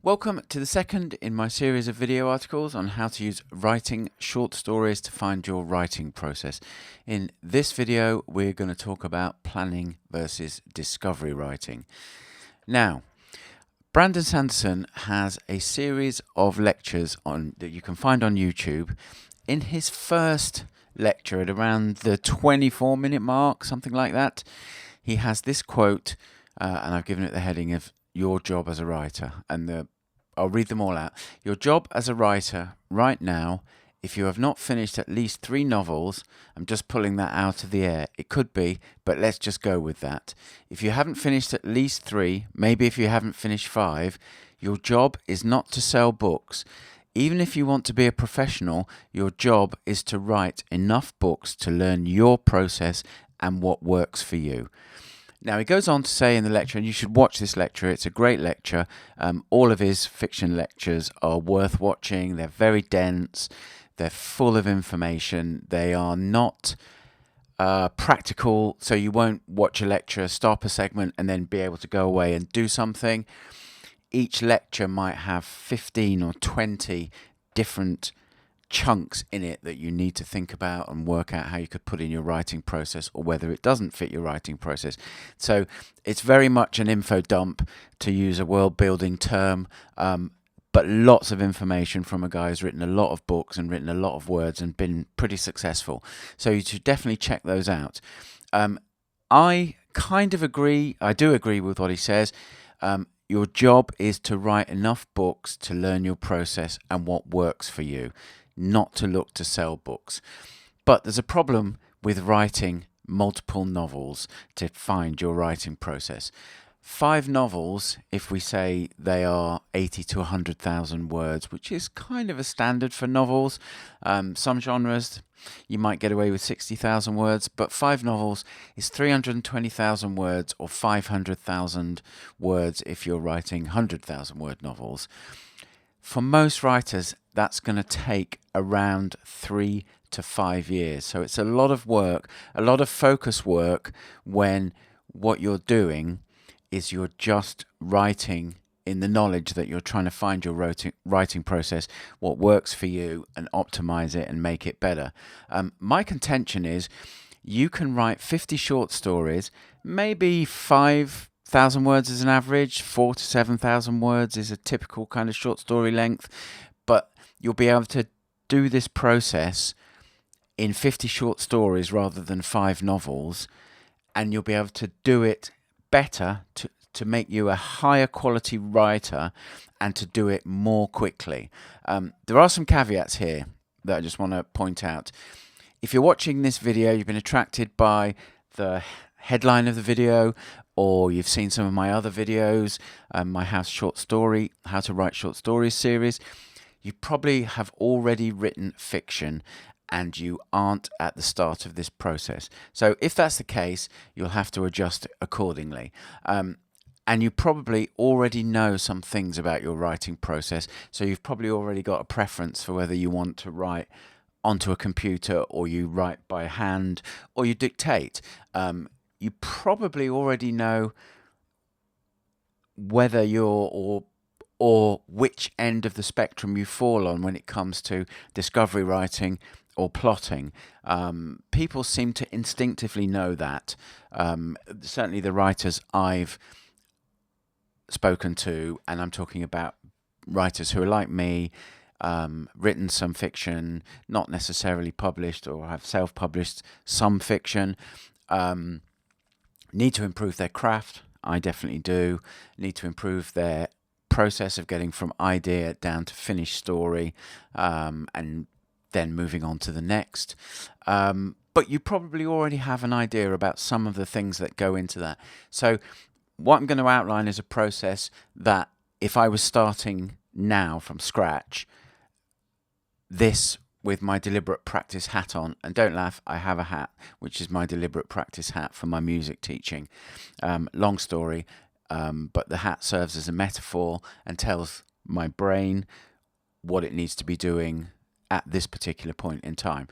Welcome to the second in my series of video articles on how to use writing short stories to find your writing process. In this video, we're going to talk about planning versus discovery writing. Now, Brandon Sanderson has a series of lectures that you can find on YouTube. In his first lecture at around the 24-minute mark, something like that, he has this quote, and I've given it the heading of your job as a writer, and I'll read them all out. Your job as a writer right now, if you have not finished at least 3 novels, I'm just pulling that out of the air. It could be, but let's just go with that. If you haven't finished at least 3, maybe if you haven't finished 5, your job is not to sell books. Even if you want to be a professional, your job is to write enough books to learn your process and what works for you. Now, he goes on to say in the lecture, and you should watch this lecture, it's a great lecture. All of his fiction lectures are worth watching. They're very dense. They're full of information. They are not practical, so you won't watch a lecture, stop a segment, and then be able to go away and do something. Each lecture might have 15 or 20 different chunks in it that you need to think about and work out how you could put in your writing process or whether it doesn't fit your writing process. So it's very much an info dump, to use a world building term, but lots of information from a guy who's written a lot of books and written a lot of words and been pretty successful. So you should definitely check those out. I kind of agree. I do agree with what he says. Your job is to write enough books to learn your process and what works for you, not to look to sell books. But there's a problem with writing multiple novels to find your writing process. 5 novels, if we say they are 80 to 100,000 words, which is kind of a standard for novels. Some genres, you might get away with 60,000 words, but 5 novels is 320,000 words or 500,000 words if you're writing 100,000 word novels. For most writers, that's going to take around 3 to 5 years. So it's a lot of work, a lot of focus work, when what you're doing is you're just writing in the knowledge that you're trying to find your writing process, what works for you, and optimize it and make it better. My contention is you can write 50 short stories, maybe 5,000 words is an average, 4,000 to 7,000 words is a typical kind of short story length, but you'll be able to do this process in 50 short stories rather than 5 novels, and you'll be able to do it better to make you a higher quality writer and to do it more quickly. There are some caveats here that I just want to point out. If you're watching this video, you've been attracted by the headline of the video, or you've seen some of my other videos, my How to Write Short Stories series, you probably have already written fiction and you aren't at the start of this process. So if that's the case, you'll have to adjust accordingly. And you probably already know some things about your writing process, so you've probably already got a preference for whether you want to write onto a computer or you write by hand or you dictate. You probably already know whether you're or which end of the spectrum you fall on when it comes to discovery writing or plotting. People seem to instinctively know that. Certainly the writers I've spoken to, and I'm talking about writers who are like me, written some fiction, not necessarily published, or have self-published some fiction, need to improve their craft. I definitely do. Need to improve their process of getting from idea down to finished story, and then moving on to the next. But you probably already have an idea about some of the things that go into that. So what I'm going to outline is a process that if I was starting now from scratch, this with my deliberate practice hat on, and don't laugh, I have a hat, which is my deliberate practice hat for my music teaching. Long story, but the hat serves as a metaphor and tells my brain what it needs to be doing at this particular point in time.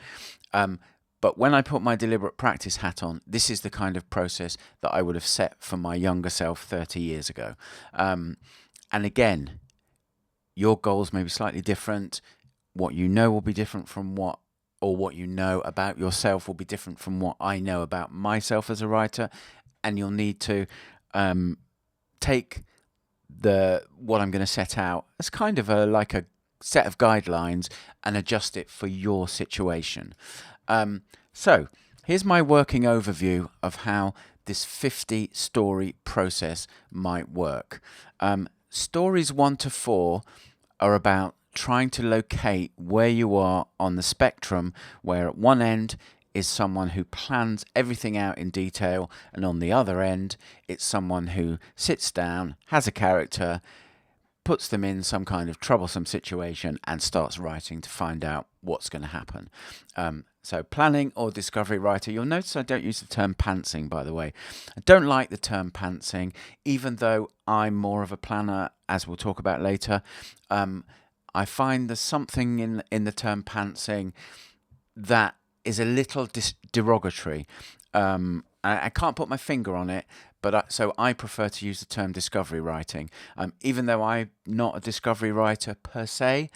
But when I put my deliberate practice hat on, this is the kind of process that I would have set for my younger self 30 years ago. And again, your goals may be slightly different. What you know will be different from what you know about yourself will be different from what I know about myself as a writer. And you'll need to take what I'm going to set out as kind of like a set of guidelines and adjust it for your situation. So here's my working overview of how this 50 story process might work. Stories 1 to 4 are about trying to locate where you are on the spectrum, where at one end is someone who plans everything out in detail, and on the other end, it's someone who sits down, has a character, puts them in some kind of troublesome situation, and starts writing to find out what's going to happen. So planning or discovery writer. You'll notice I don't use the term pantsing, by the way. I don't like the term pantsing, even though I'm more of a planner, as we'll talk about later. I find there's something in the term pantsing that is a little derogatory. I can't put my finger on it, but so I prefer to use the term discovery writing. Even though I'm not a discovery writer per se,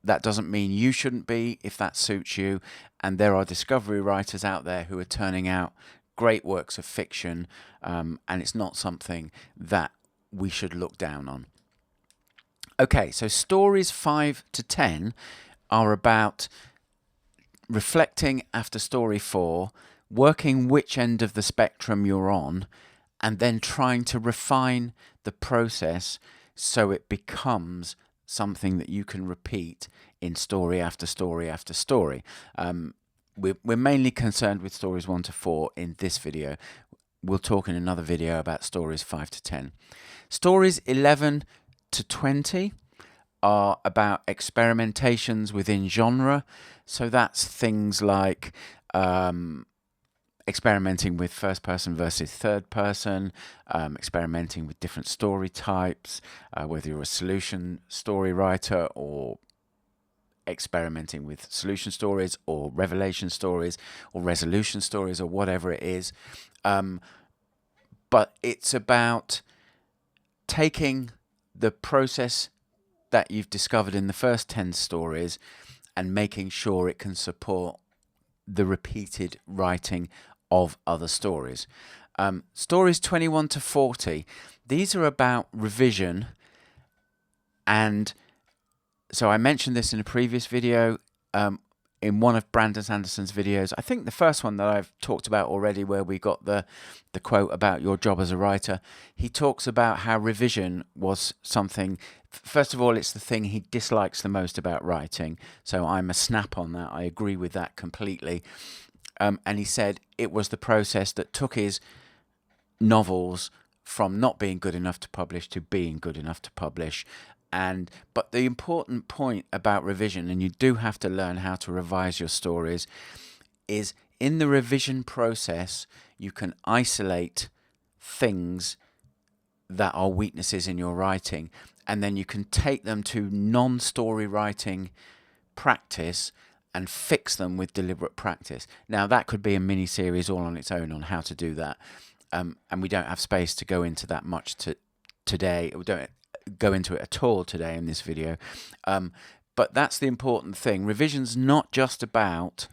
that doesn't mean you shouldn't be if that suits you. And there are discovery writers out there who are turning out great works of fiction, and it's not something that we should look down on. Okay, so stories 5 to 10 are about reflecting after story 4, working which end of the spectrum you're on, and then trying to refine the process so it becomes something that you can repeat in story after story after story. We're mainly concerned with stories 1 to 4 in this video. We'll talk in another video about stories 5 to 10. Stories 11 to 20 are about experimentations within genre. So that's things like experimenting with first person versus third person, experimenting with different story types, whether you're a solution story writer or experimenting with solution stories or revelation stories or resolution stories or whatever it is. But it's about taking the process that you've discovered in the first 10 stories and making sure it can support the repeated writing of other stories. Stories 21 to 40, these are about revision. And so I mentioned this in a previous video, in one of Brandon Sanderson's videos. I think the first one that I've talked about already, where we got the quote about your job as a writer. He talks about how revision was something, first of all, it's the thing he dislikes the most about writing. So I'm a snap on that. I agree with that completely. And he said it was the process that took his novels from not being good enough to publish to being good enough to publish. But the important point about revision, and you do have to learn how to revise your stories, is in the revision process, you can isolate things that are weaknesses in your writing, and then you can take them to non-story writing practice and fix them with deliberate practice. Now, that could be a mini-series all on its own on how to do that, and we don't have space to go into that much today. We don't go into it at all today in this video, but that's the important thing. Revision's not just about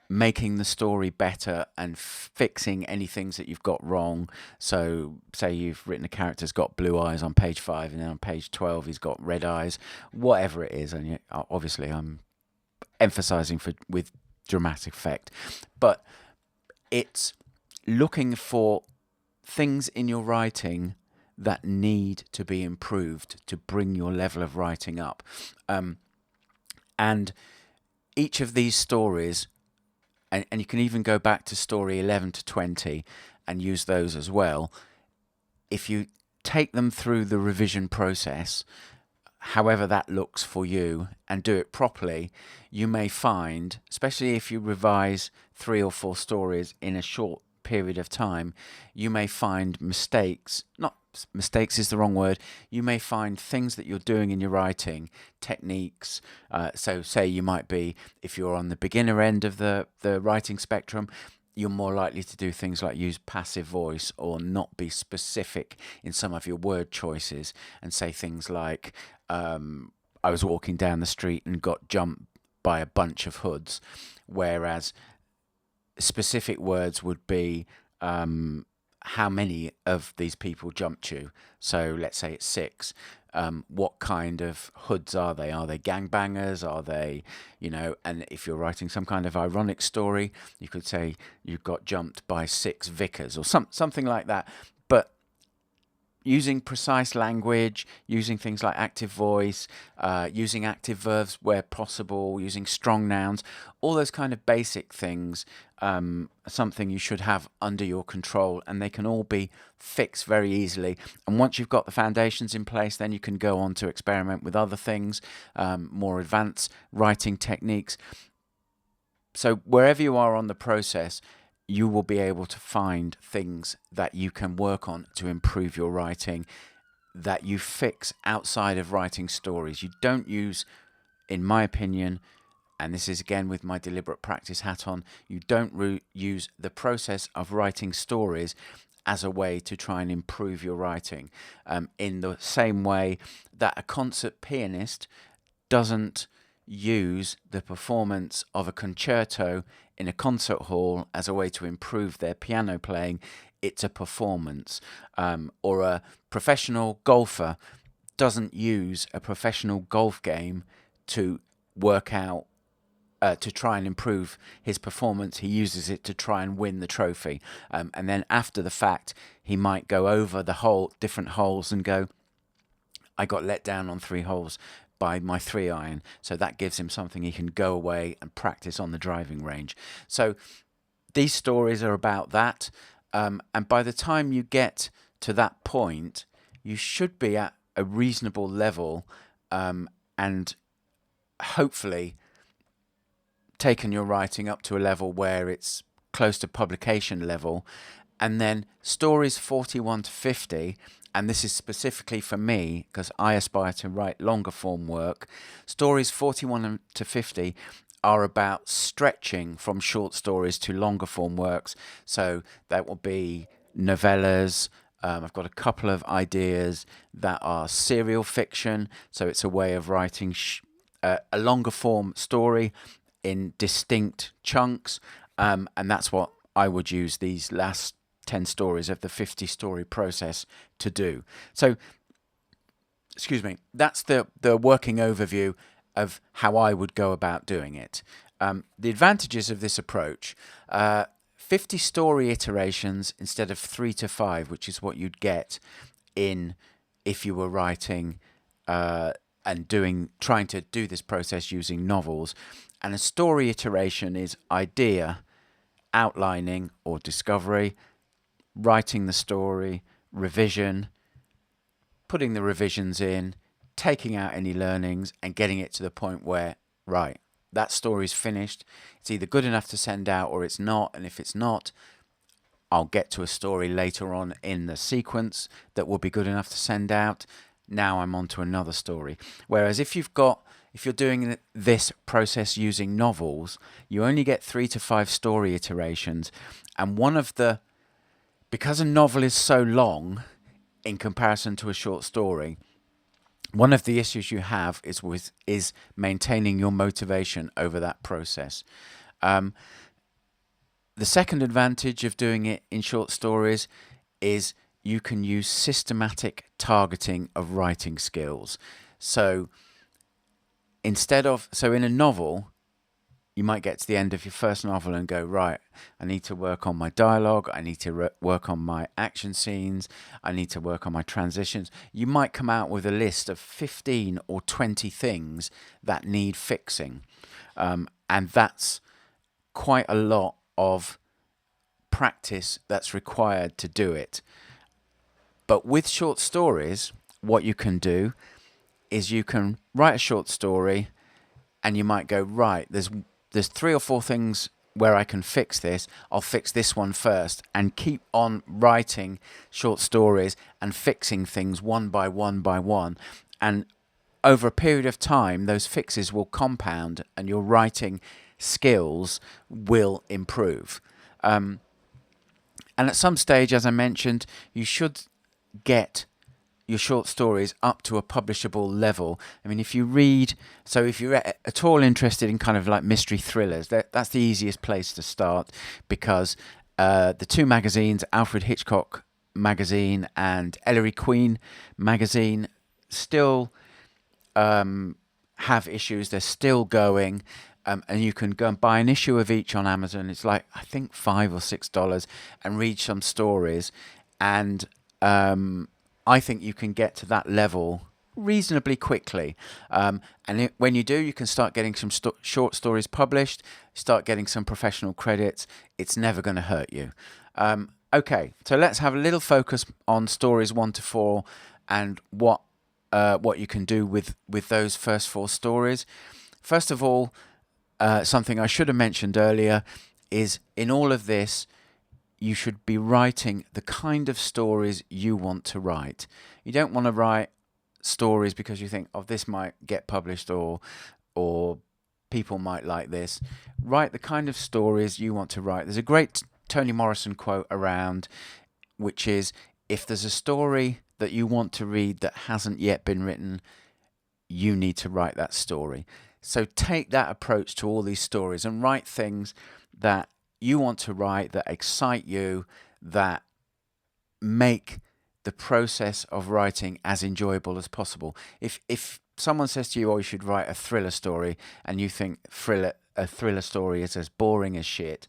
making the story better and fixing any things that you've got wrong. So say you've written a character's got blue eyes on page 5 and then on page 12 he's got red eyes, whatever it is. And obviously I'm emphasizing with dramatic effect, but it's looking for things in your writing that need to be improved to bring your level of writing up. And each of these stories, and you can even go back to story 11 to 20 and use those as well. If you take them through the revision process, however that looks for you, and do it properly, you may find, especially if you revise 3 or 4 stories in a short period of time, you may find mistakes. Not mistakes is the wrong word. You may find things that you're doing in your writing, techniques. So say you might be, if you're on the beginner end of the writing spectrum, you're more likely to do things like use passive voice or not be specific in some of your word choices and say things like, I was walking down the street and got jumped by a bunch of hoods, whereas specific words would be how many of these people jumped you. So let's say it's 6. What kind of hoods are they? Are they gangbangers? Are they, and if you're writing some kind of ironic story, you could say you got jumped by 6 vicars or something like that. But using precise language, using things like active voice, using active verbs where possible, using strong nouns, all those kind of basic things, something you should have under your control, and they can all be fixed very easily. And once you've got the foundations in place, then you can go on to experiment with other things, more advanced writing techniques. So wherever you are on the process, you will be able to find things that you can work on to improve your writing, that you fix outside of writing stories. You don't use, in my opinion, and this is again with my deliberate practice hat on, you don't use the process of writing stories as a way to try and improve your writing. In the same way that a concert pianist doesn't use the performance of a concerto in a concert hall as a way to improve their piano playing. It's a performance. Or a professional golfer doesn't use a professional golf game to work out, to try and improve his performance. He uses it to try and win the trophy. And then after the fact, he might go over the different holes and go, I got let down on 3 holes by my 3-iron. So that gives him something he can go away and practice on the driving range. So these stories are about that. And by the time you get to that point, you should be at a reasonable level, and hopefully taken your writing up to a level where it's close to publication level. And then stories 41 to 50, and this is specifically for me because I aspire to write longer form work. Stories 41 to 50 are about stretching from short stories to longer form works. So that will be novellas. I've got a couple of ideas that are serial fiction. So it's a way of writing a longer form story in distinct chunks. And that's what I would use these last 10 stories of the 50 story process to do. So, that's the working overview of how I would go about doing it. The advantages of this approach, 50 story iterations instead of 3 to 5, which is what you'd get if you were writing and trying to do this process using novels. And a story iteration is idea, outlining or discovery, writing the story, revision, putting the revisions in, taking out any learnings, and getting it to the point where, right, that story's finished. It's either good enough to send out or it's not. And if it's not, I'll get to a story later on in the sequence that will be good enough to send out. Now I'm on to another story. Whereas if you're doing this process using novels, you only get 3 to 5 story iterations. And because a novel is so long in comparison to a short story, one of the issues you have is maintaining your motivation over that process. The second advantage of doing it in short stories is you can use systematic targeting of writing skills. So in a novel, you might get to the end of your first novel and go, right, I need to work on my dialogue. I need to work on my action scenes. I need to work on my transitions. You might come out with a list of 15 or 20 things that need fixing. And that's quite a lot of practice that's required to do it. But with short stories, what you can do is you can write a short story and you might go, right, there's 3 or 4 things where I can fix this. I'll fix this one first, and keep on writing short stories and fixing things one by one by one. And over a period of time, those fixes will compound and your writing skills will improve. And at some stage, as I mentioned, you should get your short stories up to a publishable level. I mean, if you're at all interested in kind of like mystery thrillers, that's the easiest place to start, because the two magazines, Alfred Hitchcock magazine and Ellery Queen magazine, still have issues. They're still going. And you can go and buy an issue of each on Amazon. It's like, I think $5 or $6, and read some stories. And I think you can get to that level reasonably quickly. When you do, you can start getting some short stories published, start getting some professional credits. It's never going to hurt you. Okay, so let's have a little focus on stories 1 to 4 and what you can do with those first 4 stories. First of all, something I should have mentioned earlier is, in all of this, you should be writing the kind of stories you want to write. You don't want to write stories because you think, oh, this might get published, or people might like this. Write the kind of stories you want to write. There's a great Toni Morrison quote around, which is, if there's a story that you want to read that hasn't yet been written, you need to write that story. So take that approach to all these stories and write things that you want to write, that excite you, that make the process of writing as enjoyable as possible. If someone says to you, oh, you should write a thriller story, and you think a thriller story is as boring as shit,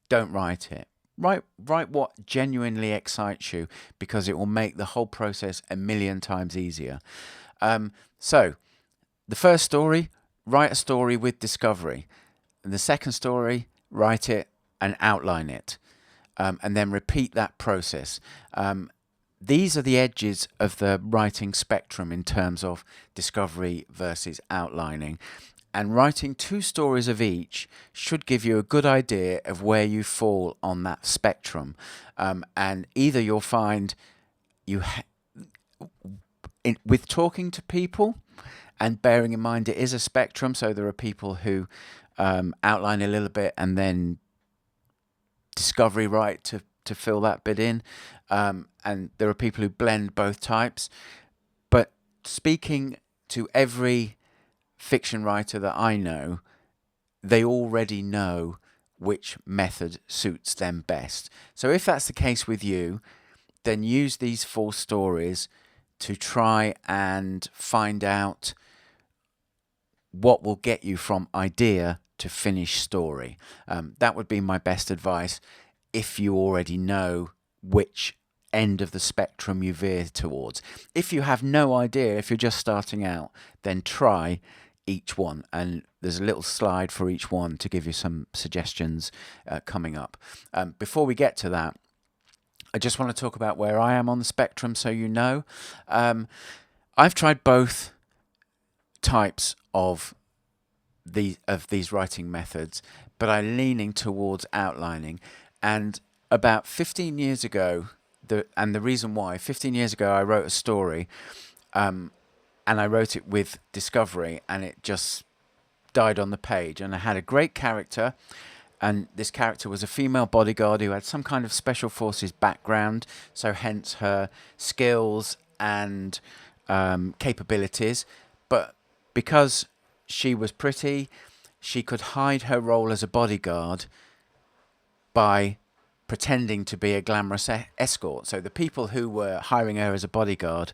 don't write it. Write what genuinely excites you, because it will make the whole process a million times easier. So the first story, write a story with discovery. And the second story, write it and outline it. And then repeat that process. These are the edges of the writing spectrum in terms of discovery versus outlining. And writing 2 stories of each should give you a good idea of where you fall on that spectrum. And either you'll find with talking to people, and bearing in mind it is a spectrum, so there are people who outline a little bit and then discovery write to fill that bit in, and there are people who blend both types. But speaking to every fiction writer that I know, they already know which method suits them best. So if that's the case with you, then use these 4 stories to try and find out what will get you from idea to finished story. That would be my best advice if you already know which end of the spectrum you veer towards. If you have no idea, if you're just starting out, then try each one, and there's a little slide for each one to give you some suggestions coming up. Before we get to that, I just want to talk about where I am on the spectrum, so you know. I've tried both types of these writing methods, but I'm leaning towards outlining. And about 15 years ago, the reason why, 15 years ago I wrote a story, and I wrote it with discovery, and it just died on the page. And I had a great character, and this character was a female bodyguard who had some kind of special forces background, so hence her skills and capabilities. But because she was pretty, she could hide her role as a bodyguard by pretending to be a glamorous escort. So the people who were hiring her as a bodyguard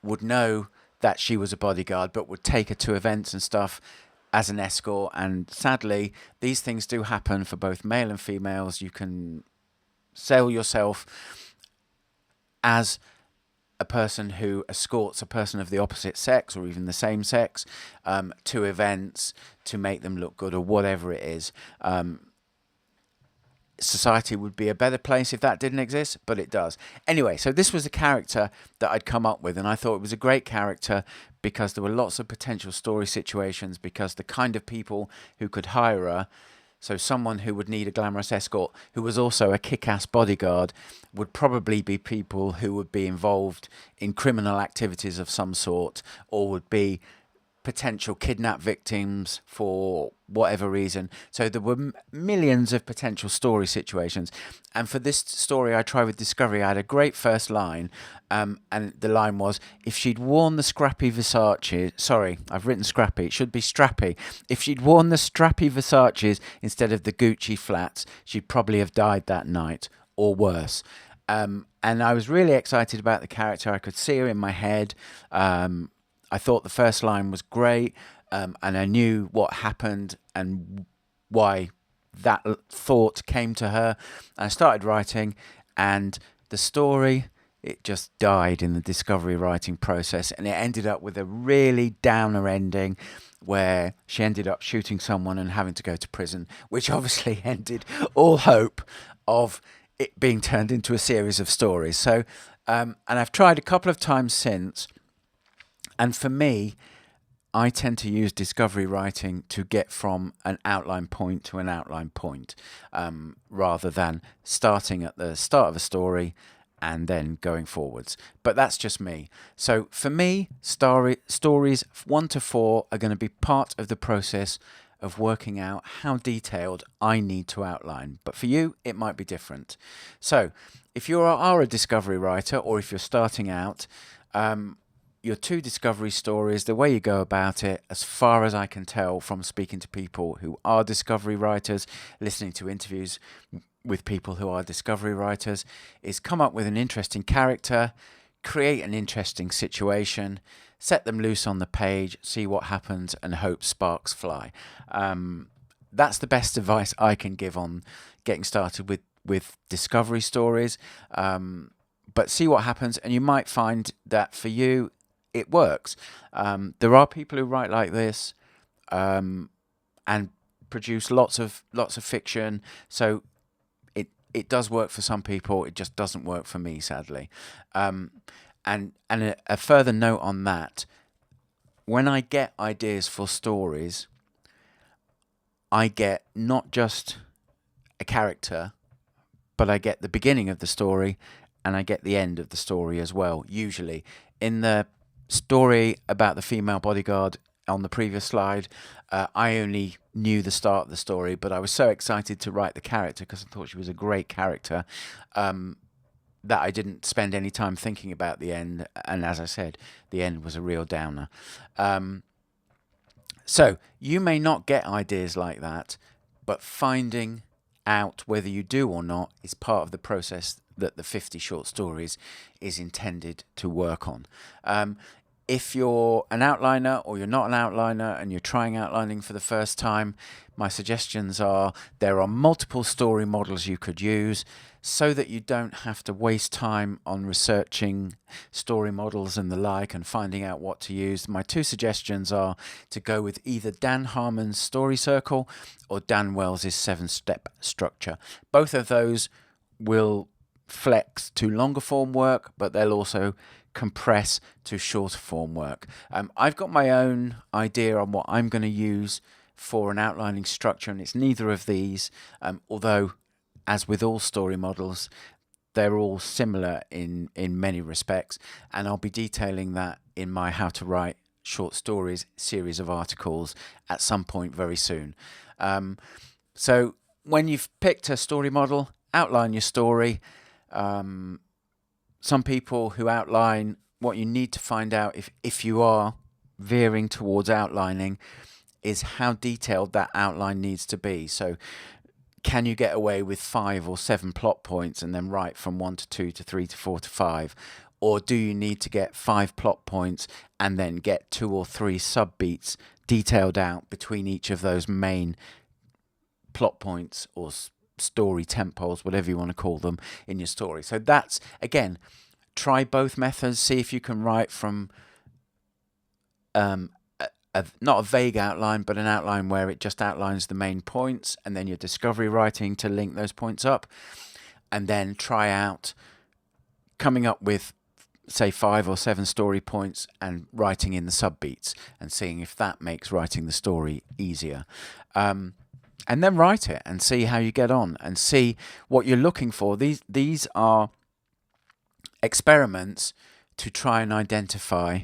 would know that she was a bodyguard, but would take her to events and stuff as an escort. And sadly, these things do happen for both male and females. You can sell yourself as a person who escorts a person of the opposite sex, or even the same sex, to events to make them look good, or whatever it is. Society would be a better place if that didn't exist, but it does. Anyway, so this was the character that I'd come up with, and I thought it was a great character because there were lots of potential story situations, because the kind of people who could hire her, so someone who would need a glamorous escort who was also a kick-ass bodyguard, would probably be people who would be involved in criminal activities of some sort, or would be potential kidnap victims for whatever reason. So there were millions of potential story situations. And for this story I tried with Discovery, I had a great first line. And the line was, if she'd worn the scrappy Versace, sorry, I've written scrappy, it should be strappy. If she'd worn the strappy Versaces instead of the Gucci flats, she'd probably have died that night, or worse. And I was really excited about the character. I could see her in my head. I thought the first line was great, and I knew what happened and why that thought came to her. I started writing, and the story, it just died in the Discovery writing process, and it ended up with a really downer ending where she ended up shooting someone and having to go to prison, which obviously ended all hope of it being turned into a series of stories. So, and I've tried a couple of times since, and for me, I tend to use Discovery writing to get from an outline point to an outline point, rather than starting at the start of a story and then going forwards. But that's just me. So for me, stories 1 to 4 are going to be part of the process of working out how detailed I need to outline. But for you, it might be different. So if you are a Discovery writer, or if you're starting out, your 2 Discovery stories, the way you go about it, as far as I can tell from speaking to people who are Discovery writers, listening to interviews with people who are Discovery writers, is come up with an interesting character, create an interesting situation, set them loose on the page, see what happens, and hope sparks fly. That's the best advice I can give on getting started with Discovery stories. But see what happens, and you might find that for you, it works. There are people who write like this, and produce lots of fiction. So it does work for some people. It just doesn't work for me, sadly. And a further note on that: when I get ideas for stories, I get not just a character, but I get the beginning of the story and I get the end of the story as well. Usually, in the story about the female bodyguard on the previous slide, I only knew the start of the story, but I was so excited to write the character because I thought she was a great character, that I didn't spend any time thinking about the end. And as I said, the end was a real downer. So you may not get ideas like that, but finding out whether you do or not is part of the process that the 50 short stories is intended to work on. If you're an outliner or you're not an outliner and you're trying outlining for the first time, my suggestions are there are multiple story models you could use so that you don't have to waste time on researching story models and the like and finding out what to use. My 2 suggestions are to go with either Dan Harmon's Story Circle or Dan Wells' 7-step structure. Both of those will flex to longer form work, but they'll also compress to shorter form work. I've got my own idea on what I'm going to use for an outlining structure, and it's neither of these, although as with all story models, they're all similar in many respects, and I'll be detailing that in my How to Write Short Stories series of articles at some point very soon. So when you've picked a story model, outline your story. Some people who outline, what you need to find out if you are veering towards outlining is how detailed that outline needs to be. So can you get away with 5 or 7 plot points and then write from 1 to 2 to 3 to 4 to 5? Or do you need to get 5 plot points and then get 2 or 3 sub-beats detailed out between each of those main plot points or story tempos, whatever you want to call them, in your story? So that's, again, try both methods. See if you can write from not a vague outline, but an outline where it just outlines the main points, and then your discovery writing to link those points up, and then try out coming up with, say, 5 or 7 story points and writing in the sub-beats and seeing if that makes writing the story easier. And then write it and see how you get on and see what you're looking for. These are experiments to try and identify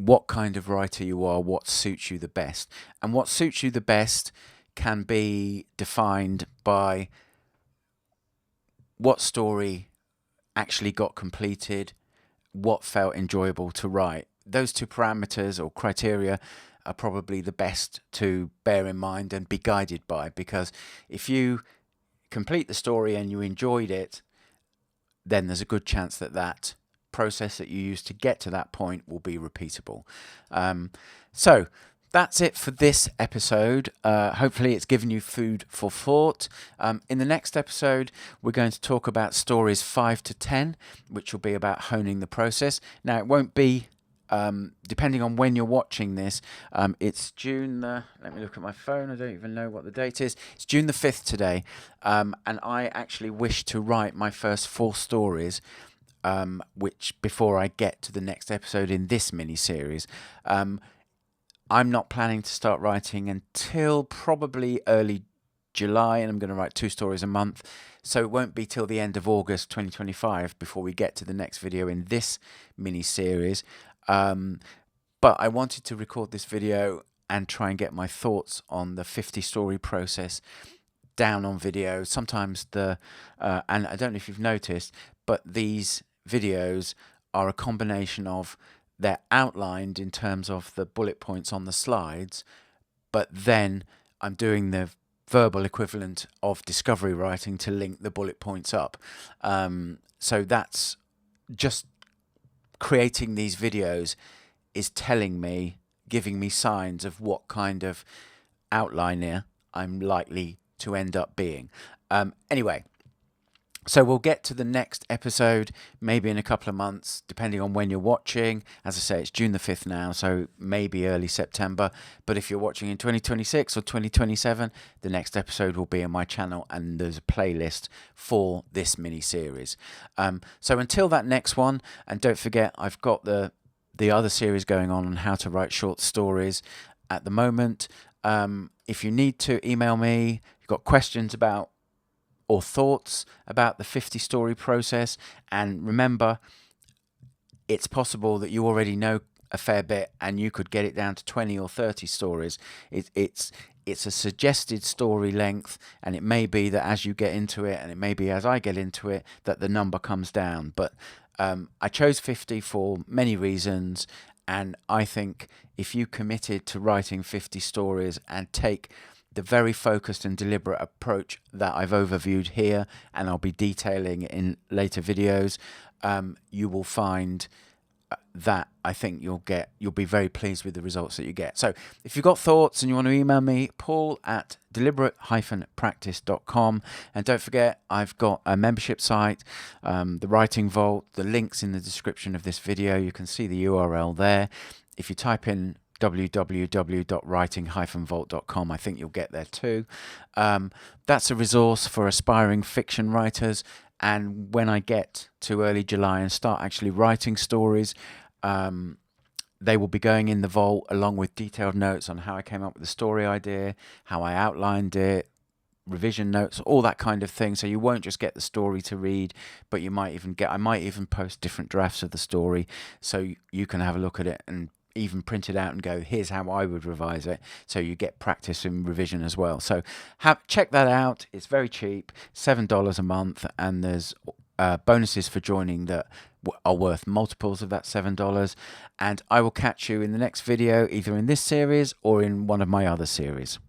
what kind of writer you are, what suits you the best. And what suits you the best can be defined by what story actually got completed, what felt enjoyable to write. Those two parameters or criteria are probably the best to bear in mind and be guided by, because if you complete the story and you enjoyed it, then there's a good chance that that process that you used to get to that point will be repeatable. So that's it for this episode. Hopefully it's given you food for thought. In the next episode, we're going to talk about stories 5 to 10, which will be about honing the process. Now, it won't be, depending on when you're watching this, it's June, let me look at my phone, I don't even know what the date is. It's June the 5th today, and I actually wish to write my first 4 stories, which before I get to the next episode in this mini-series. I'm not planning to start writing until probably early July, and I'm going to write 2 stories a month. So it won't be till the end of August 2025 before we get to the next video in this mini-series. But I wanted to record this video and try and get my thoughts on the 50 story process down on video. Sometimes and I don't know if you've noticed, but these videos are a combination of, they're outlined in terms of the bullet points on the slides, but then I'm doing the verbal equivalent of discovery writing to link the bullet points up. So that's just creating these videos is telling me, giving me signs of what kind of outliner I'm likely to end up being. Anyway, so we'll get to the next episode maybe in a couple of months, depending on when you're watching. As I say, it's June the 5th now, so maybe early September. But if you're watching in 2026 or 2027, the next episode will be on my channel, and there's a playlist for this mini-series. So until that next one, and don't forget, I've got the other series going on how to write short stories at the moment. If you need to email me, you've got questions about or thoughts about the 50 story process, and remember, it's possible that you already know a fair bit and you could get it down to 20 or 30 stories. It's a suggested story length, and it may be that as you get into it, and it may be as I get into it, that the number comes down. But I chose 50 for many reasons, and I think if you committed to writing 50 stories and take the very focused and deliberate approach that I've overviewed here, and I'll be detailing in later videos, you will find that I think you'll be very pleased with the results that you get. So if you've got thoughts and you want to email me, paul@deliberate-practice.com. And don't forget, I've got a membership site, the Writing Vault. The link's in the description of this video. You can see the URL there. If you type in www.writing-vault.com, I think you'll get there too. That's a resource for aspiring fiction writers, and when I get to early July and start actually writing stories, they will be going in the vault along with detailed notes on how I came up with the story idea, how I outlined it, revision notes, all that kind of thing. So you won't just get the story to read, but you might even I might even post different drafts of the story so you can have a look at it and even print it out and go, here's how I would revise it, so you get practice in revision as well. So check that out. It's very cheap, $7 a month, and there's bonuses for joining that are worth multiples of that $7. And I will catch you in the next video, either in this series or in one of my other series.